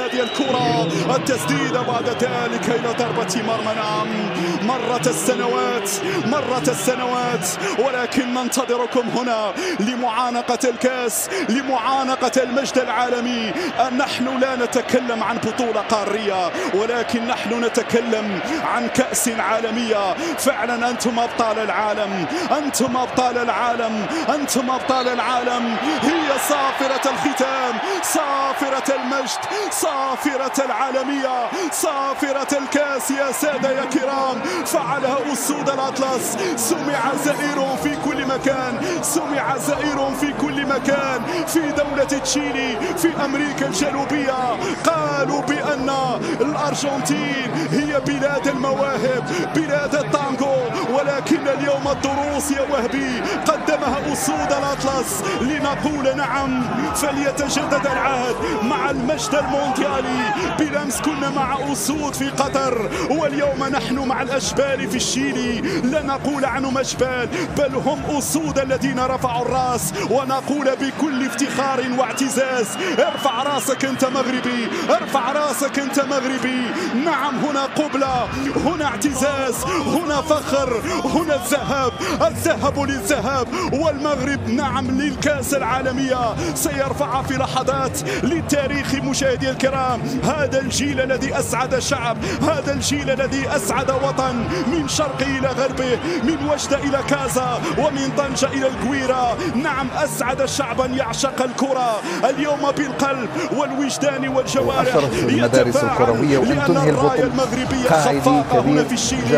هذه الكرة التسديدة بعد ذلك إلى ضربة مرمى. نعم، مرت السنوات ولكن ننتظركم هنا لمعانقة الكاس، لمعانقة المجد العالمي. نحن لا نتكلم عن بطولة قارية ولكن نحن نتكلم عن كأس عالمية. فعلا أنتم أبطال العالم، أنتم أبطال العالم، أنتم أبطال العالم. هي صافرة الختام، صافرة المجد، صافرة العالمية، صافرة الكاس يا سادة يا كرام. فعلها أسود الأطلس. سمع زئير في كل مكان، سمع زئير في كل مكان، في دولة تشيلي، في أمريكا الجنوبية. قالوا بأن الأرجنتين هي بلاد المواهب، بلاد التانغو، ولكن اليوم الدروس يا وهبي قدمها أسود الأطلس لنقول نعم، فليتجدد العهد مع المجد المونديالي. بالأمس كنا مع أسود في قطر واليوم نحن مع الأجبال في الشيلي. لا نقول عنهم أجبال بل هم أسود الذين رفعوا الرأس، ونقول بكل افتخار واعتزاز: ارفع راسك أنت مغربي، ارفع راسك أنت مغربي. نعم، هنا قبلة، هنا اعتزاز، هنا فخر، هنا الذهب، الذهب للذهب، والمغرب نعم للكأس العالمية سيرفعها في لحظات للتاريخ. مشاهدي الكرام، هذا الجيل الذي أسعد شعب، هذا الجيل الذي أسعد وطن من شرقه إلى غربه، من وجدة إلى كازا، ومن طنجة إلى القويرة. نعم، أسعد شعبا يعشق الكرة اليوم بالقلب والوجدان والجوارح. المدارس الكروية وأن تنهي البطولة المغربية خفاقة هنا في الشيلي.